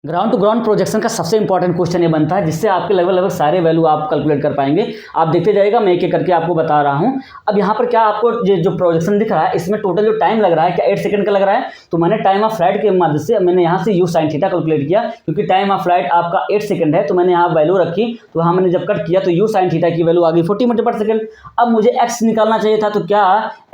Ground to ground projection का सबसे important question ये बनता है जिससे आपके लगभग सारे वैल्यू आप कैलकुलेट कर पाएंगे। आप देखते जाइएगा, मैं एक एक करके आपको बता रहा हूँ। अब यहाँ पर क्या आपको ये जो प्रोजेक्शन दिख रहा है इसमें टोटल जो टाइम लग रहा है क्या 8 सेकंड का लग रहा है। तो मैंने टाइम ऑफ फ्लाइट के मदद से मैंने यहाँ से यू साइन थीटा कैलकुलेट किया, क्योंकि टाइम ऑफ फ्लाइट आपका 8 सेकंड है। तो मैंने यहाँ वैल्यू रखी, तो यहाँ मैंने जब कट किया तो यू साइन थीटा की वैल्यू आ गई 40 मीटर पर सेकंड। अब मुझे एक्स निकालना चाहिए था, तो क्या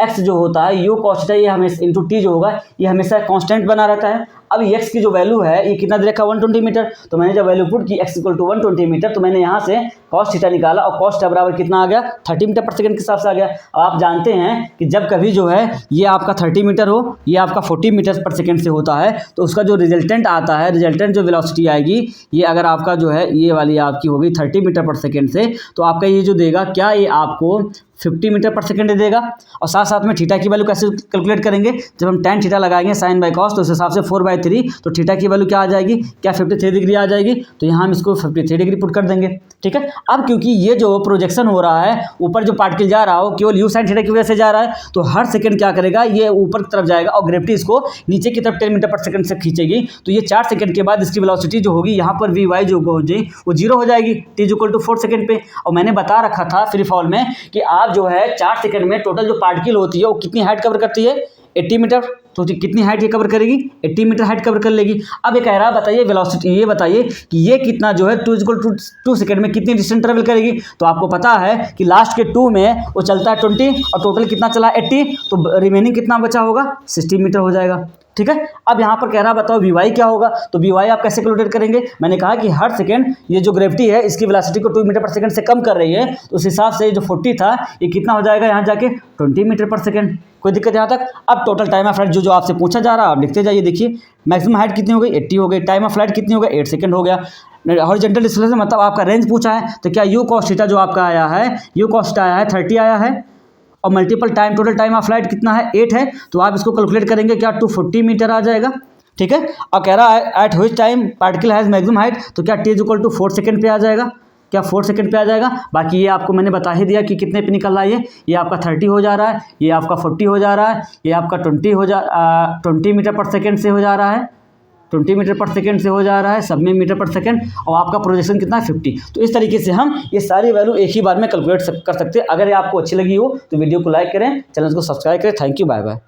एक्स जो होता है यू कॉस थीटा, ये हमेशा इंटू टी जो होगा ये हमेशा कॉन्स्टेंट बना रहता है। अब एक्स की जो वैल्यू है ये कितना दे रखा 120 मीटर। तो मैंने जब वैल्यू पुट की x इक्वल टू 120 मीटर, तो मैंने यहाँ से कॉस थीटा निकाला और कॉस थीटा बराबर कितना आ गया 30 मीटर पर सेकंड के हिसाब से आ गया। अब आप जानते हैं कि जब कभी जो है ये आपका 30 मीटर हो, ये आपका 40 मीटर पर सेकंड से होता है, तो उसका जो रिजल्टेंट आता है, रिजल्टेंट जो वेलोसिटी आएगी ये अगर आपका जो है ये वाली आपकी होगी 30 मीटर पर सेकंड से, तो आपका ये जो देगा क्या ये आपको 50 मीटर पर सेकंड देगा। और साथ साथ में थीटा की वैल्यू कैसे कैलकुलेट करेंगे, जब हम tan थीटा लगाएंगे साइन बाई कॉस, तो उस हिसाब से 4/3, तो थीटा की वैल्यू क्या आ जाएगी, क्या 53 डिग्री आ जाएगी। तो यहाँ हम इसको 53 डिग्री पुट कर देंगे, ठीक है। अब क्योंकि ये जो प्रोजेक्शन हो रहा है ऊपर जो पार्टिकल जा रहा हो केवल यू साइन थीटा की वजह से जा रहा है, तो हर सेकंड क्या करेगा ये ऊपर की तरफ जाएगा और ग्रेविटी इसको नीचे की तरफ 10 मीटर पर सेकंड से खींचेगी। तो ये 4 सेकंड के बाद इसकी वेलोसिटी जो होगी यहाँ पर वी वाई जो हो जाएगी वो 0 हो जाएगी, t इक्वल टू 4 सेकंड पे। और मैंने बता रखा था फ्री फॉल में कि आप जो है 4 सेकंड में टोटल जो पार्टिकल होती है वो कितनी हाइट कवर करती है 80 मीटर। तो कितनी हाइट ये कवर करेगी 80 मीटर हाइट कवर कर लेगी। अब ये कह रहा है बताइए वेलोसिटी, ये बताइए कि ये कितना जो है 2 सेकंड में कितनी डिस्टेंस ट्रेवल करेगी। तो आपको पता है कि लास्ट के 2 में वो चलता है 20 और टोटल कितना चला 80, तो रिमेनिंग कितना बचा होगा 60 मीटर हो जाएगा, ठीक है। अब यहाँ पर कह रहा बताओ वी वाई क्या होगा, तो वी वाई आप कैसे कैलकुलेट करेंगे। मैंने कहा कि हर सेकंड ये जो ग्रेविटी है इसकी वेलोसिटी को 2 मीटर पर सेकंड से कम कर रही है, तो उस हिसाब से जो 40 था ये कितना हो जाएगा यहाँ जाके 20 मीटर पर सेकंड। कोई दिक्कत यहाँ तक। अब टोटल टाइम ऑफ फ्लाइट जो आपसे पूछा जा रहा है आप लिखते जाइए। देखिए मैक्सिमम हाइट कितनी हो गई 80 हो गई, टाइम ऑफ फ्लाइट कितनी हो गई 8 सेकंड हो गया। हॉरिजॉन्टल डिस्प्लेसमेंट मतलब आपका रेंज पूछा है, तो क्या यू कॉस थीटा जो आपका आया है यू कॉस थीटा आया है 30 आया है, और multiple time total time of flight कितना है 8 है। तो आप इसको कैलकुलेट करेंगे क्या 240 मीटर आ जाएगा, ठीक है। और कह रहा है at which time particle has maximum height, तो क्या t इक्वल टू 4 सेकंड पे आ जाएगा, क्या 4 सेकंड पे आ जाएगा। बाकी ये आपको मैंने बता ही दिया कि कितने पे निकल रहा है, ये आपका 30 हो जा रहा है, ये आपका 40 हो जा रहा है, ये आपका 20 मीटर पर सेकंड से हो जा रहा है, 20 मीटर पर सेकंड से हो जा रहा है, सब में मीटर पर सेकंड, और आपका प्रोजेक्शन कितना है 50। तो इस तरीके से हम ये सारी वैल्यू एक ही बार में कैलकुलेट कर सकते हैं। अगर ये आपको अच्छी लगी हो तो वीडियो को लाइक करें, चैनल को सब्सक्राइब करें। Thank you, bye bye.